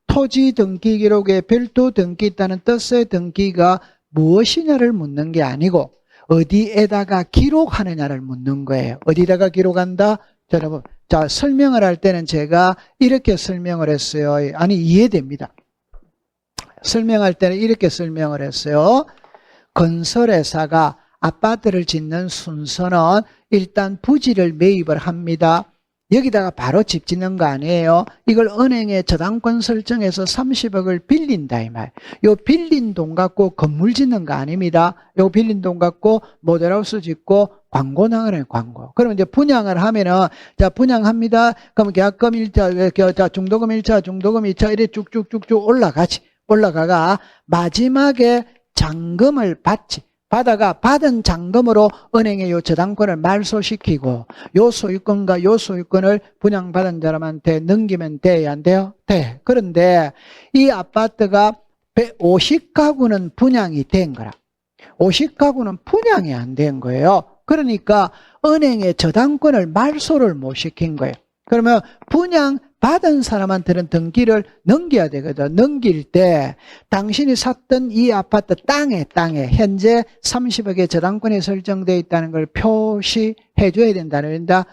토지 등기 기록에 별도 등기 있다는 뜻의 등기가 무엇이냐를 묻는 게 아니고 어디에다가 기록하느냐를 묻는 거예요. 어디다가 기록한다? 자, 여러분. 자, 설명을 할 때는 제가 이렇게 설명을 했어요. 아니, 이해됩니다. 설명할 때는 이렇게 설명을 했어요. 건설회사가 아파트를 짓는 순서는 일단 부지를 매입을 합니다. 여기다가 바로 집 짓는 거 아니에요. 이걸 은행에 저당권 설정해서 30억을 빌린다 이 말. 요 빌린 돈 갖고 건물 짓는 거 아닙니다. 요 빌린 돈 갖고 모델하우스 짓고 광고 나가는 광고. 그러면 이제 분양을 하면은 자 분양합니다. 그러면 계약금 1차, 자 중도금 1차, 중도금 2차 이래 쭉쭉쭉쭉 올라가지. 올라가가 마지막에 잔금을 받지. 받아가 받은 잔금으로 은행의 요 저당권을 말소시키고 요 소유권과 요 소유권을 분양받은 사람한테 넘기면 돼야 안 돼요? 돼. 그런데 이 아파트가 50가구는 분양이 된 거라. 50가구는 분양이 안 된 거예요. 그러니까 은행의 저당권을 말소를 못 시킨 거예요. 그러면 분양 받은 사람한테는 등기를 넘겨야 되거든. 넘길 때 당신이 샀던 이 아파트 땅에 현재 30억의 저당권이 설정되어 있다는 걸 표시해 줘야 된다는 겁니다.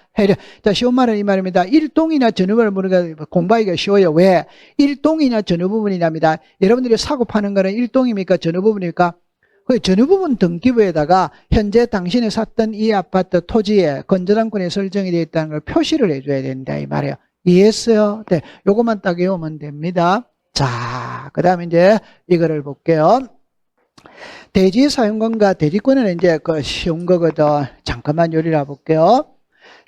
자, 쉬운 말은 이 말입니다. 일동이나 전후부분을 모르니까 공부하기가 쉬워요. 왜? 일동이나 전후부분이랍니다. 여러분들이 사고 파는 거는 일동입니까? 전후부분입니까? 그 전후부분 등기부에다가 현재 당신이 샀던 이 아파트 토지에 건저당권이 설정이 되어 있다는 걸 표시를 해줘야 된다 이 말이에요. 이해했어요? 네, 요것만 딱 외우면 됩니다. 자, 그 다음에 이제 이거를 볼게요. 대지 사용권과 대지권은 이제 그 쉬운 거거든. 잠깐만 요리라 볼게요.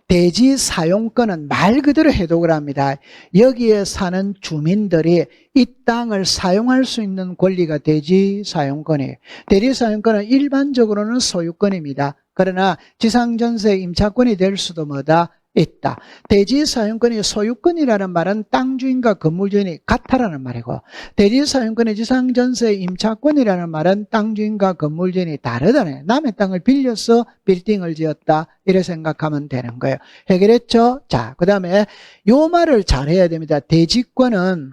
대지 사용권은 말 그대로 해독을 합니다. 여기에 사는 주민들이 이 땅을 사용할 수 있는 권리가 대지 사용권이에요. 대지 사용권은 일반적으로는 소유권입니다. 그러나 지상전세 임차권이 될 수도 뭐다? 있다. 대지 사용권이 소유권이라는 말은 땅 주인과 건물 주인이 같다라는 말이고 대지 사용권의 지상전세 임차권이라는 말은 땅 주인과 건물 주인이 다르다네. 남의 땅을 빌려서 빌딩을 지었다. 이래 생각하면 되는 거예요. 해결했죠? 자, 그 다음에 요 말을 잘 해야 됩니다. 대지권은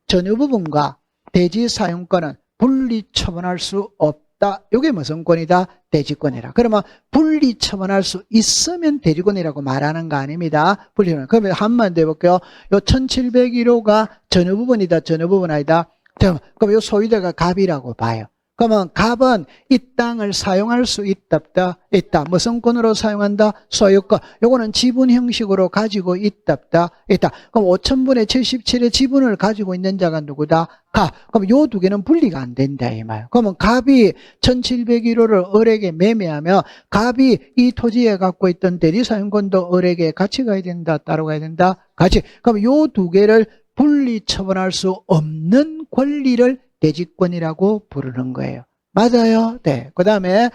전유 부분과 대지 사용권은 분리 처분할 수 없다. 이게 무슨 권이다? 대지권이라. 그러면 분리 처분할 수 있으면 대지권이라고 말하는 거 아닙니다. 분리 처분. 그러면 한번 더 해볼게요. 요 1701호가 전유 부분이다, 전유 부분 아니다. 그럼 요 소유자가 갑이라고 봐요. 그러면 갑은 이 땅을 사용할 수 있다, 없다? 있다. 무슨 권으로 사용한다? 소유권. 요거는 지분 형식으로 가지고 있다, 없다? 있다. 그럼 5000분의 77의 지분을 가지고 있는 자가 누구다? 갑. 그럼 요 두 개는 분리가 안 된다, 이 말. 그러면 갑이 1701호를 을에게 매매하면 갑이 이 토지에 갖고 있던 대리사용권도 을에게 같이 가야 된다, 따로 가야 된다? 같이. 그럼 요 두 개를 분리 처분할 수 없는 권리를 대지권이라고 부르는 거예요. 맞아요? 네. 그 다음에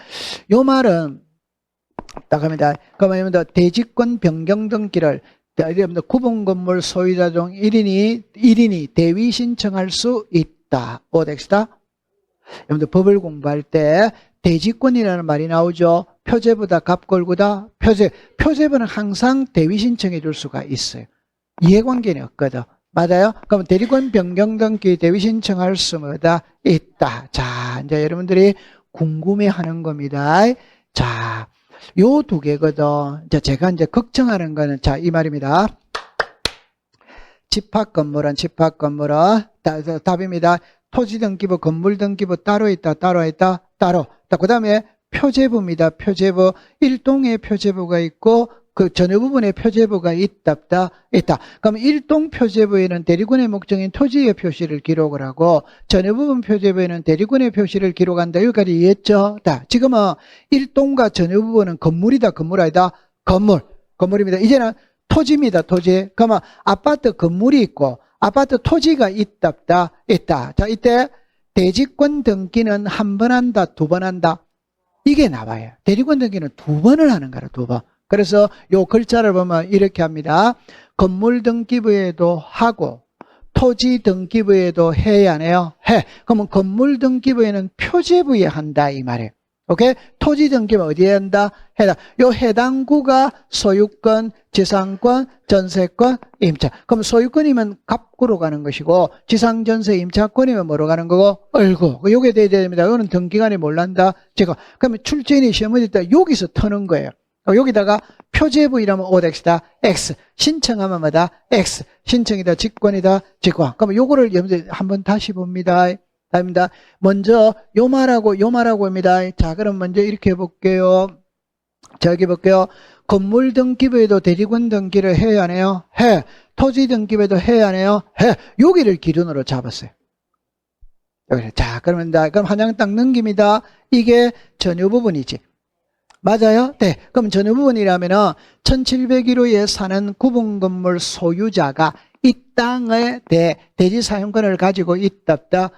요 말은 딱 합니다. 그러면 대지권 변경 등기를 구분건물 소유자 중 1인이 대위 신청할 수 있다. 오덱스다. 여러분들 법을 공부할 때 대지권이라는 말이 나오죠. 표제보다 갑골고다. 표제보는 항상 대위 신청해 줄 수가 있어요. 이해관계는 없거든. 맞아요? 그럼 대리권 변경 등기 대위 신청할 수 뭐다? 있다. 자, 이제 여러분들이 궁금해하는 겁니다. 자, 요 두 개거든. 이제 제가 이제 걱정하는 거는 자, 이 말입니다. 집합 건물은 답입니다. 토지 등기부, 건물 등기부 따로 있다, 따로 있다, 따로. 그 다음에 표제부입니다. 표제부. 일동의 표제부가 있고 그 전유 부분에 표제부가 있다, 없다, 있다. 그럼 일동 표제부에는 대리권의 목적인 토지의 표시를 기록을 하고 전유 부분 표제부에는 대리권의 표시를 기록한다. 여기까지 이해했죠? 자, 지금은 일동과 전유 부분은 건물이다, 건물 아니다? 건물입니다. 이제는 토지입니다, 토지. 그러면 아파트 건물이 있고 아파트 토지가 있다, 없다, 있다. 자, 이때 대지권 등기는 한 번 한다, 두 번 한다? 이게 나와요. 대리권 등기는 두 번을 하는 거라, 두 번. 그래서 요 글자를 보면 이렇게 합니다. 건물 등기부에도 하고 토지 등기부에도 해야 하네요. 해. 그러면 건물 등기부에는 표제부에 한다 이 말이에요. 오케이? 토지 등기부 어디에 한다? 요 해당 구가 소유권, 지상권, 전세권, 임차. 그럼 소유권이면 갑구로 가는 것이고 지상전세 임차권이면 뭐로 가는 거고? 을구. 요게 돼야 됩니다. 이거는 등기관이 몰란다. 제가. 그러면 출제인이 시험을 때 여기서 터는 거예요. 여기다가 표제부이라면 OX다. X. 신청하면 뭐다? X. 신청이다. 직권이다. 직권. 그러면 요거를 여러분들 한번 다시 봅니다. 답입니다. 먼저 요 말하고 합니다. 자, 그럼 먼저 이렇게 해볼게요. 자, 여기 볼게요. 건물 등기부에도 대리권 등기를 해야 하네요. 해. 토지 등기부에도 해야 하네요. 해. 여기를 기준으로 잡았어요. 자, 그러면 그럼 한양 땅 넘깁니다. 이게 전유 부분이지. 맞아요? 네. 그럼 전유 부분이라면은 1701호에 사는 구분 건물 소유자가 이 땅에 대지 사용권을 가지고 있다.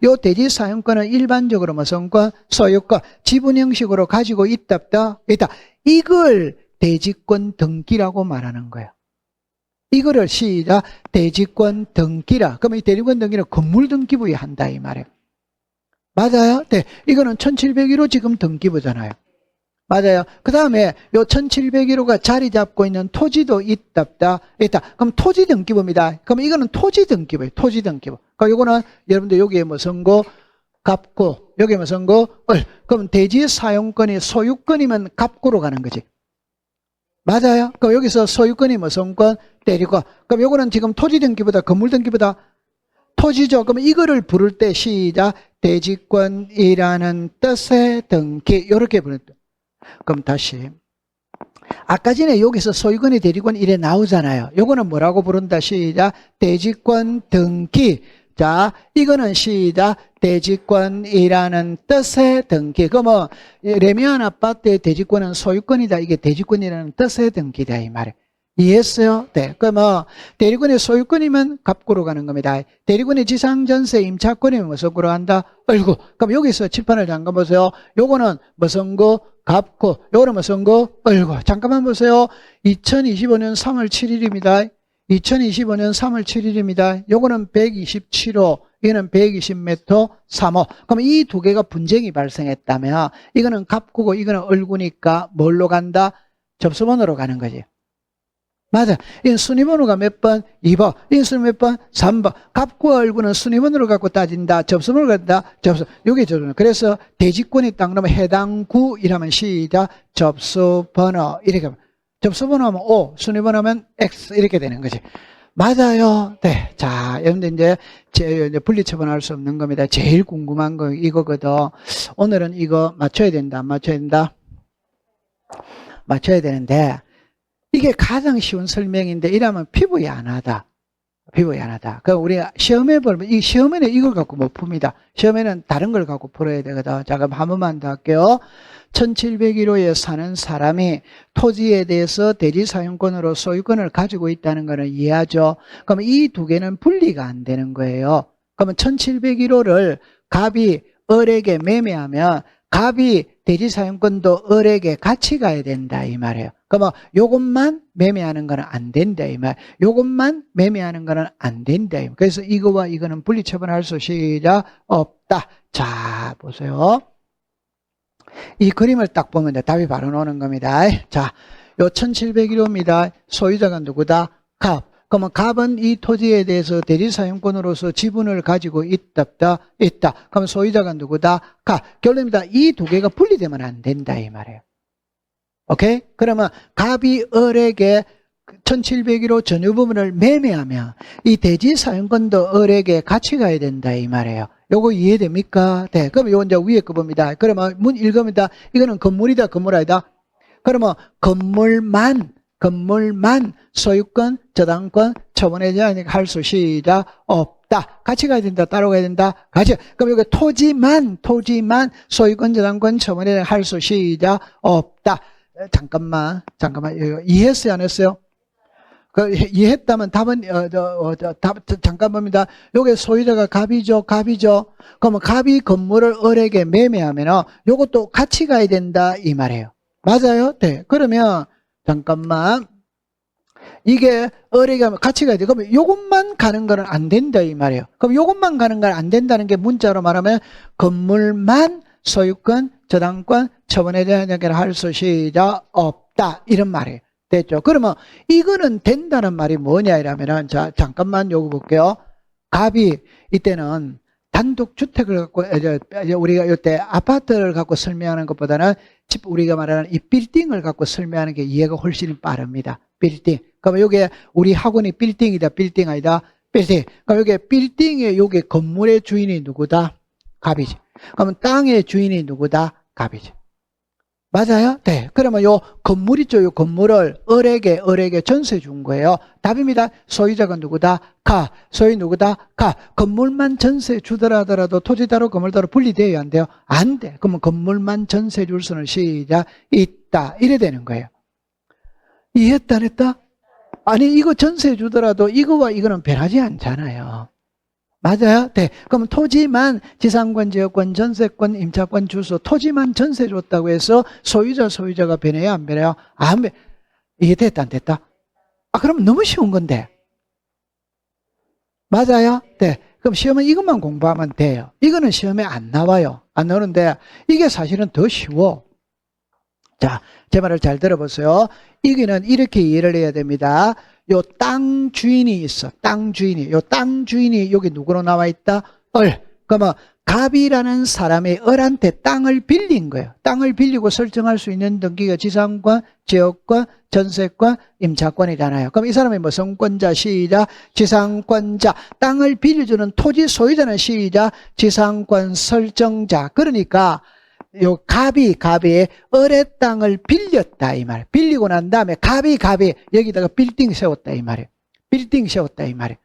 요 대지 사용권은 일반적으로 무슨권, 소유권, 지분 형식으로 가지고 있다. 이걸 대지권 등기라고 말하는 거예요. 이거를 시작 대지권 등기라. 그러면 이 대지권 등기는 건물 등기부에 한다 이 말이에요. 맞아요? 네. 이거는 1701호 지금 등기부잖아요. 맞아요. 그 다음에 요 1701호가 자리 잡고 있는 토지도 있다. 그럼 토지 등기부입니다. 그럼 이거는 토지 등기부예요. 토지 등기부. 그러니까 요거는 여러분들 여기에 무슨 거? 갑구. 여기에 무슨 거? 을. 그럼 대지 사용권이 소유권이면 갑구로 가는 거지. 맞아요. 그럼 여기서 소유권이 무슨 권? 대리권. 그럼 요거는 지금 토지 등기보다 건물 등기보다 토지죠. 그럼 이거를 부를 때 시작 대지권이라는 뜻의 등기. 요렇게 부른다. 그럼 다시. 아까 전에 여기서 소유권이 대리권 이래 나오잖아요. 요거는 뭐라고 부른다? 시작. 대지권 등기. 자, 이거는 시작. 대지권이라는 뜻의 등기. 그러면 레미안 아파트의 대지권은 소유권이다. 이게 대지권이라는 뜻의 등기다. 이 말이에요. 이해했어요? 네. 그러면 대리권의 소유권이면 갑구로 가는 겁니다. 대리권의 지상전세 임차권이면 무슨 구로 한다? 얼구. 그럼 여기서 칠판을 잠깐 보세요. 요거는 무슨 구? 갑구. 요거는 무슨 구? 얼구. 잠깐만 보세요. 2025년 3월 7일입니다. 2025년 3월 7일입니다. 요거는 127호, 이거는 120m 3호. 그럼 이 두 개가 분쟁이 발생했다면 이거는 갑구고 이거는 얼구니까 뭘로 간다? 접수번호로 가는 거지. 맞아. 이 순위번호가 몇 번? 2번. 이 순위 몇 번? 3번. 갑구와 얼구는 순위번호를 갖고 따진다. 접수번호를 갖다 접수. 요게 접수번호. 그래서 대지권이 딱 나면 해당 구이라면 시작. 접수번호. 이렇게. 접수번호하면 O, 순위번호하면 X 이렇게 되는 거지. 맞아요. 네. 자, 여러분들 이제 분리처분할 수 없는 겁니다. 제일 궁금한 거 이거거든. 오늘은 이거 맞춰야 된다. 안 맞춰야 된다? 맞춰야 되는데 이게 가장 쉬운 설명인데 이러면 피부에 안 하다. 피부에 안 하다. 그럼 우리가 시험에 보면 이 시험에는 이걸 갖고 못 풉니다. 시험에는 다른 걸 갖고 풀어야 되거든. 자, 그럼 한 번만 더 할게요. 1701호에 사는 사람이 토지에 대해서 대지 사용권으로 소유권을 가지고 있다는 것을 이해하죠. 그럼 이 두 개는 분리가 안 되는 거예요. 그러면 1701호를 갑이 을에게 매매하면 갑이 대지 사용권도 을에게 같이 가야 된다 이 말이에요. 그러면 요것만 매매하는 거는 안 된다 이 말. 요것만 매매하는 거는 안 된다. 그래서 이거와 이거는 분리처분할 수 시작 없다. 자, 보세요. 이 그림을 딱 보면 답이 바로 나오는 겁니다. 자, 요 1701호입니다. 소유자가 누구다? 갑. 그러면 갑은 이 토지에 대해서 대지사용권으로서 지분을 가지고 있다. 그러면 소유자가 누구다? 갑. 결론입니다. 이 두 개가 분리되면 안 된다 이 말이에요. 오케이? 그러면 갑이 을에게 1701호 전유 부분을 매매하면 이 대지사용권도 을에게 같이 가야 된다 이 말이에요. 요거 이해됩니까? 네. 그러면 요거 이제 위에 거 봅니다. 그러면 문 읽으면 이거는 건물이다, 건물 아니다? 그러면 건물만 소유권, 저당권, 처분해지 않으니까 할 수 시작 없다. 같이 가야 된다, 따로 가야 된다, 같이. 그럼 여기 토지만 소유권, 저당권, 처분해지 할 수 시작 없다. 잠깐만. 이해했어요, 안 했어요? 이해했다면 답은, 잠깐 봅니다. 요게 소유자가 갑이죠. 그러면 갑이 건물을 을에게 매매하면 요것도 같이 가야 된다, 이 말이에요. 맞아요? 네. 그러면, 잠깐만. 이게 을에게 같이 가야 돼. 그러면 요것만 가는 거는 안 된다, 이 말이에요. 그럼 요것만 가는 건 안 된다는 게 문자로 말하면 건물만 소유권, 저당권, 처분에 대한 연결을 할 수 시작 없다. 이런 말이에요. 됐죠? 그러면 이거는 된다는 말이 뭐냐 이러면은 자, 잠깐만 요거 볼게요. 갑이 이때는 단독주택을 갖고 우리가 이때 아파트를 갖고 설명하는 것보다는 집 우리가 말하는 이 빌딩을 갖고 설명하는 게 이해가 훨씬 빠릅니다. 빌딩. 그러면 요게 우리 학원이 빌딩이다, 빌딩 아니다? 빌딩. 그럼 요게 빌딩의 요게 건물의 주인이 누구다? 갑이지. 그러면 땅의 주인이 누구다? 갑이지. 맞아요? 네. 그러면 요 건물 있죠? 요 건물을 을에게 전세 준 거예요. 답입니다. 소유자가 누구다? 가. 소유 누구다? 가. 건물만 전세 주더라 하더라도 토지 다로 건물 다로 분리돼야 안 돼요? 안 돼. 그러면 건물만 전세 줄 수는 시작 있다. 이래 되는 거예요. 이해했다, 안 했다? 아니, 이거 전세 주더라도 이거와 이거는 변하지 않잖아요. 맞아요? 네. 그럼 토지만 지상권, 지역권, 전세권, 임차권, 주소, 토지만 전세 줬다고 해서 소유자가 변해요? 안 변해요? 안 변. 이해됐다, 안 됐다? 아, 그럼 너무 쉬운 건데. 맞아요? 네. 그럼 시험은 이것만 공부하면 돼요. 이거는 시험에 안 나와요. 안 나오는데 이게 사실은 더 쉬워. 자, 제 말을 잘 들어보세요. 여기는 이렇게 이해를 해야 됩니다. 요 땅 주인이 있어. 땅 주인이. 요 땅 주인이 여기 누구로 나와 있다? 을. 그러면 갑이라는 사람이 을한테 땅을 빌린 거예요. 땅을 빌리고 설정할 수 있는 등기가 지상권, 지역권, 전세권, 임차권이잖아요. 그럼 이 사람이 뭐 성권자, 시자, 지상권자, 땅을 빌려주는 토지 소유자는 시자, 지상권 설정자. 그러니까 요 갑이 을의 땅을 빌렸다 이 말. 빌리고 난 다음에 갑이 여기다가 빌딩 세웠다 이 말이에요. 빌딩 세웠다 이 말이에요.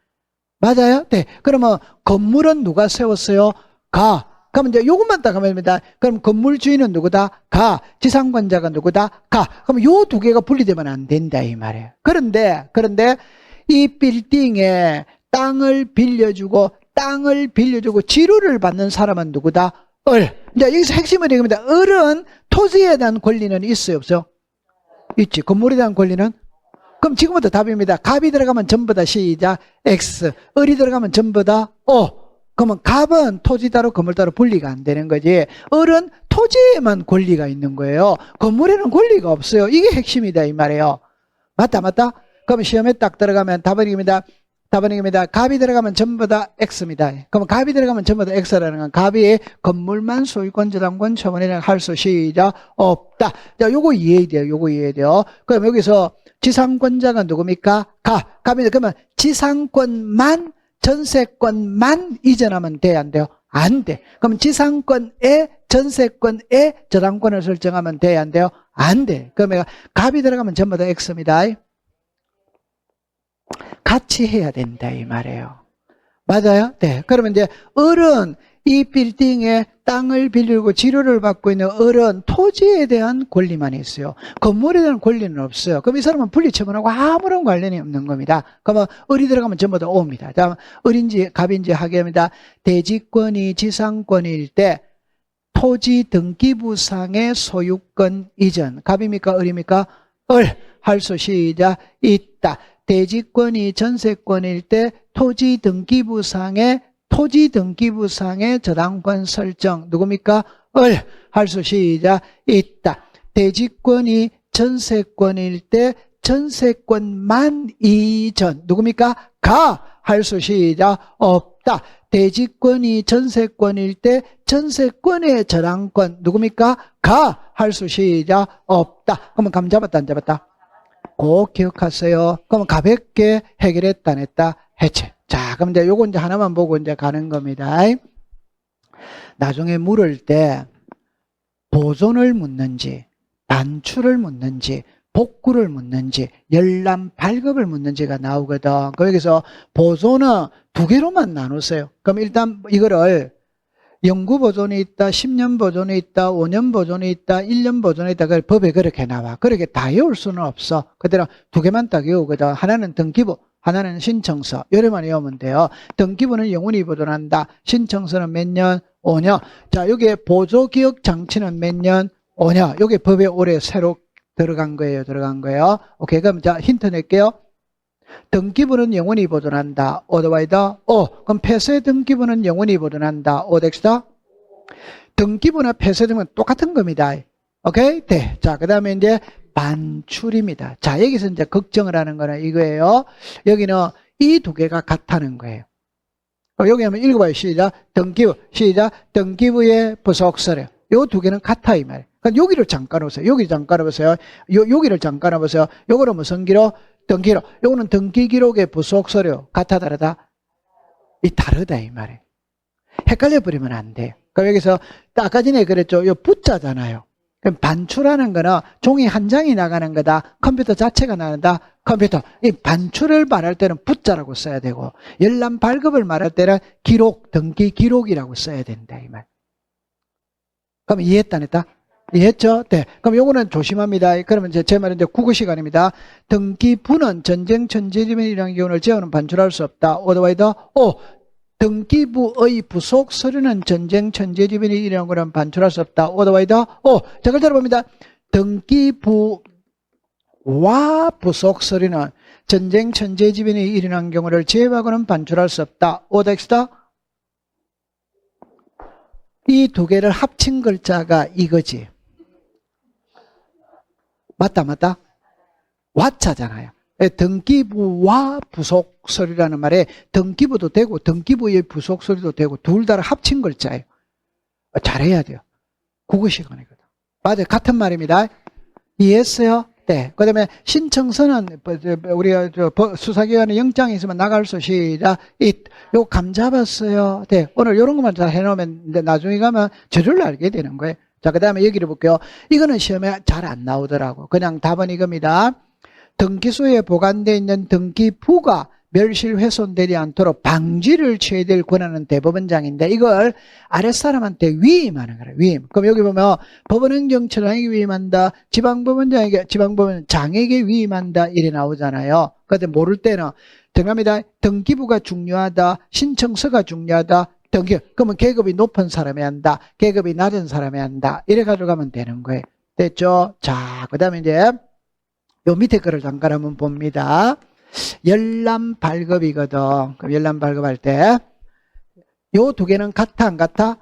맞아요? 네. 그러면 건물은 누가 세웠어요? 가. 그럼 이제 요것만 딱 하면 됩니다. 그럼 건물 주인은 누구다? 가. 지상권자가 누구다? 가. 그럼 요 두 개가 분리되면 안 된다 이 말이에요. 그런데 이 빌딩에 땅을 빌려주고 지루를 받는 사람은 누구다? 을. 이제 여기서 핵심은 이겁니다. 을은 토지에 대한 권리는 있어요, 없어요? 있지. 건물에 대한 권리는? 그럼 지금부터 답입니다. 갑이 들어가면 전부 다 시작 X. 을이 들어가면 전부 다 O. 그러면 갑은 토지 따로 건물 따로 분리가 안 되는 거지. 을은 토지에만 권리가 있는 거예요. 건물에는 권리가 없어요. 이게 핵심이다 이 말이에요. 맞다? 그럼 시험에 딱 들어가면 답은 이겁니다. 갑이 들어가면 전부 다 X입니다. 그럼 갑이 들어가면 전부 다 X라는 건 갑이 건물만 소유권, 저당권, 처분이랑 할 수 시작 없다. 자, 요거 이해해야 돼요. 그럼 여기서 지상권자가 누굽니까? 갑이 그러면 지상권만, 전세권만 이전하면 돼, 안 돼요? 안 돼. 그럼 지상권에, 전세권에 저당권을 설정하면 돼, 안 돼요? 안 돼. 그러면 갑이 들어가면 전부 다 X입니다. 같이 해야 된다 이 말이에요. 맞아요? 네. 그러면 이제 을은 이 빌딩에 땅을 빌리고 지료를 받고 있는 을은 토지에 대한 권리만 있어요. 건물에 대한 권리는 없어요. 그럼 이 사람은 분리처분하고 아무런 관련이 없는 겁니다. 그러면 을이 들어가면 전부 다 O입니다. 다음 을인지 갑인지 하게 합니다. 대지권이 지상권일 때 토지 등기부상의 소유권 이전. 갑입니까? 을입니까? 을. 할 수 시작 있다. 대지권이 전세권일 때 토지 등기부상의 저당권 설정 누굽니까? 을. 할 수 시작 있다. 대지권이 전세권일 때 전세권만 이전 누굽니까? 가. 할 수 시작 없다. 대지권이 전세권일 때 전세권의 저당권 누굽니까? 가. 할 수 시작 없다. 그러면 감 잡았다 안 잡았다? 꼭 기억하세요. 그럼 가볍게 해결했다, 안 했다? 해체. 자, 그럼 이제 요거 이제 하나만 보고 이제 가는 겁니다. 나중에 물을 때 보존을 묻는지, 반출을 묻는지, 복구를 묻는지, 열람 발급을 묻는지가 나오거든. 거기서 보존은 두 개로만 나누세요. 그럼 일단 이거를 영구 보존이 있다, 10년 보존이 있다, 5년 보존이 있다, 1년 보존이 있다. 그 법에 그렇게 나와. 그렇게 다 외울 수는 없어. 그대로 두 개만 딱 외우거든. 하나는 등기부, 하나는 신청서. 요래만 외우면 돼요. 등기부는 영원히 보존한다. 신청서는 몇 년? 5년. 자, 여기에 보조기억 장치는 몇 년? 5년. 여기 법에 올해 새로 들어간 거예요. 오케이. 그럼 자, 힌트 낼게요. 등기부는 영원히 보존한다. 오더와이더 O. 그럼 폐쇄 등기부는 영원히 보존한다. 오덱스다. 등기부나 폐쇄 등은 똑같은 겁니다. 오케이? 네. 자, 그 다음에 이제 반출입니다. 자, 여기서 이제 걱정을 하는 거는 이거예요. 여기는 이 두 개가 같다는 거예요. 여기 한번 읽어봐요. 시작. 등기부. 시작. 등기부의 부속서류. 요 두 개는 같아, 이 말이에요. 그러니까 여기를 잠깐 보세요. 여기를 잠깐 보세요. 요거는 무슨 기록? 등기록. 요거는 등기기록의 부속서류. 같아, 다르다? 이 다르다, 이 말이에요. 헷갈려 버리면 안 돼요. 그러니까 여기서, 아까 전에 그랬죠. 요 부자잖아요. 그럼 반출하는 거는 종이 한 장이 나가는 거다. 컴퓨터 자체가 나간다. 컴퓨터. 이 반출을 말할 때는 부자라고 써야 되고, 열람 발급을 말할 때는 기록, 등기 기록이라고 써야 된다. 이 말. 그럼 이해했다, 안 했다? 이해했죠? 네. 그럼 요거는 조심합니다. 그러면 이제 제 말은 이제 국어 시간입니다. 등기부는 전쟁 천재지변이라는 경우를 재원은 반출할 수 없다. otherwise, 등기부의 부속 서류는 전쟁 천재지변이 일어난 거는 반출할 수 없다. otherwise, 자, 그걸 들어봅니다. 등기부와 부속 서류는 전쟁 천재지변이 일어난 경우를 제외하고는 반출할 수 없다. otherwise, 이 두 개를 합친 글자가 이거지. 맞다, 맞다? 와차잖아요. 등기부와 부속서류라는 말에 등기부도 되고 등기부의 부속서류도 되고 둘 다를 합친 글자예요. 잘해야 돼요. 국어 시간이거든. 맞아요. 같은 말입니다. 이해했어요? 네. 그 다음에 신청서는 우리가 수사기관에 영장이 있으면 나갈 수 시작. 요 감 잡았어요. 네. 오늘 요런 것만 잘 해놓으면 나중에 가면 저절로 알게 되는 거예요. 자, 그 다음에 여기를 볼게요. 이거는 시험에 잘 안 나오더라고. 그냥 답은 이겁니다. 등기소에 보관되어 있는 등기부가 멸실훼손되지 않도록 방지를 취해야 될 권한은 대법원장인데 이걸 아랫사람한테 위임하는 거예요. 위임. 그럼 여기 보면 법원행정처장에게 위임한다. 지방법원장에게 위임한다. 이래 나오잖아요. 그런데 모를 때는 정합니다. 등기부가 중요하다. 신청서가 중요하다. 그러면 계급이 높은 사람이 한다. 계급이 낮은 사람이 한다. 이래 가져가면 되는 거예요. 됐죠? 자, 그 다음에 이제 요 밑에 거를 잠깐 한번 봅니다. 열람 발급이거든. 그럼 열람 발급할 때 요 두 개는 같아 안 같아?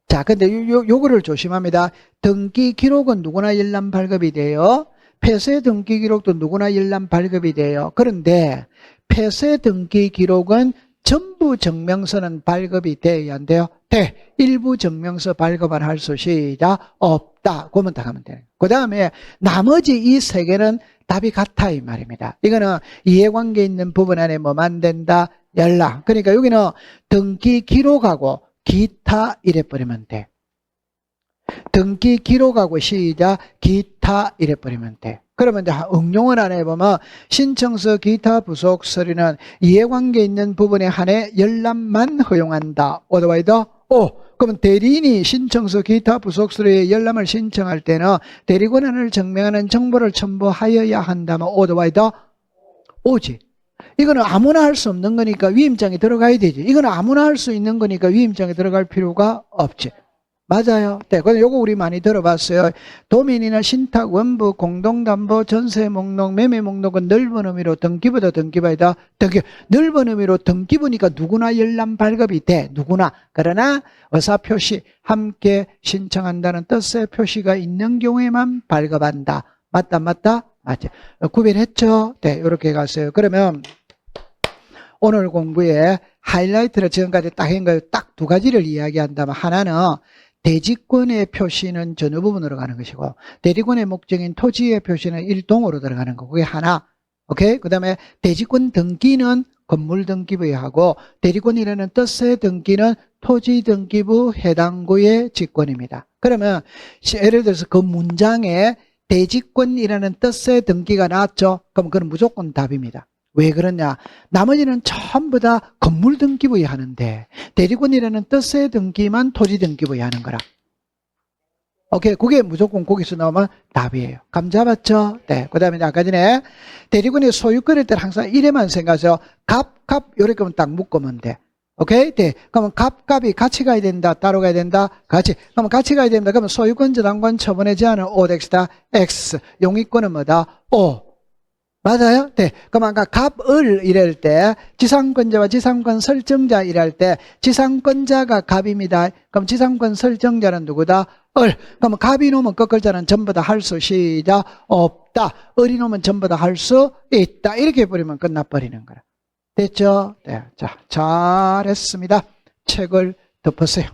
자, 근데 요거를 조심합니다. 등기 기록은 누구나 열람 발급이 돼요. 폐쇄 등기 기록도 누구나 열람 발급이 돼요. 그런데 폐쇄 등기 기록은 전부 증명서는 발급이 돼야 안 돼요? 돼. 일부 증명서 발급을 할 수 시작 없다. 그러면 다 가면 돼요. 그 다음에 나머지 이 세 개는 답이 같아 이 말입니다. 이거는 이해관계 있는 부분 안에 뭐만 된다? 열람. 그러니까 여기는 등기 기록하고 기타 이래 버리면 돼. 등기 기록하고 시작 기타 이래 버리면 돼. 그러면 이제 응용을 안에 보면 신청서 기타 부속 서류는 이해관계 있는 부분에 한해 열람만 허용한다. otherwise, 그러면 대리인이 신청서 기타 부속 서류의 열람을 신청할 때는 대리 권한을 증명하는 정보를 첨부하여야 한다면 otherwise, 오지. 이거는 아무나 할 수 없는 거니까 위임장에 들어가야 되지. 이거는 아무나 할 수 있는 거니까 위임장에 들어갈 필요가 없지. 맞아요. 네, 그래서 요거 우리 많이 들어봤어요. 도민이나 신탁, 원부, 공동담보, 전세 목록, 매매 목록은 넓은 의미로 등기부다, 등기부이다. 넓은 의미로 등기부니까 누구나 열람 발급이 돼. 누구나. 그러나 의사표시 함께 신청한다는 뜻의 표시가 있는 경우에만 발급한다. 맞다, 맞다? 맞죠. 구별했죠? 네, 이렇게 갔어요. 그러면 오늘 공부에 하이라이트를 지금까지 딱 한 거 딱 두 가지를 이야기한다면 하나는 대지권의 표시는 전후 부분으로 가는 것이고 대리권의 목적인 토지의 표시는 일동으로 들어가는 거. 그게 하나. 오케이? 그 다음에 대지권 등기는 건물 등기부에 하고 대리권이라는 뜻의 등기는 토지 등기부 해당 구의 직권입니다. 그러면 예를 들어서 그 문장에 대지권이라는 뜻의 등기가 나왔죠? 그럼 그건 무조건 답입니다. 왜 그러냐? 나머지는 전부 다 건물 등기부에 하는데 대리권이라는 뜻의 등기만 토지 등기부에 하는 거라. 오케이, 그게 무조건 거기서 나오면 답이에요. 감 잡았죠? 네. 그 다음에 아까 전에 대리권의 소유권일 때는 항상 이래만 생각하세요. 값, 요렇게 하면 딱 묶으면 돼. 오케이? 네. 그러면 값이 같이 가야 된다, 따로 가야 된다, 같이. 그러면 같이 가야 된다. 그러면 소유권 저당권 처분의 제한은 O-다, X. 용의권은 뭐다? O. 맞아요? 네. 그럼 아까 갑을 이럴 때 지상권자와 지상권 설정자 이럴 때 지상권자가 갑입니다. 그럼 지상권 설정자는 누구다? 을. 그러면 갑이 놓으면 그 글자는 전부 다 할 수 시작 없다. 을이 놓으면 전부 다 할 수 있다. 이렇게 버리면 끝나버리는 거라. 됐죠? 네. 자, 잘했습니다. 책을 덮으세요.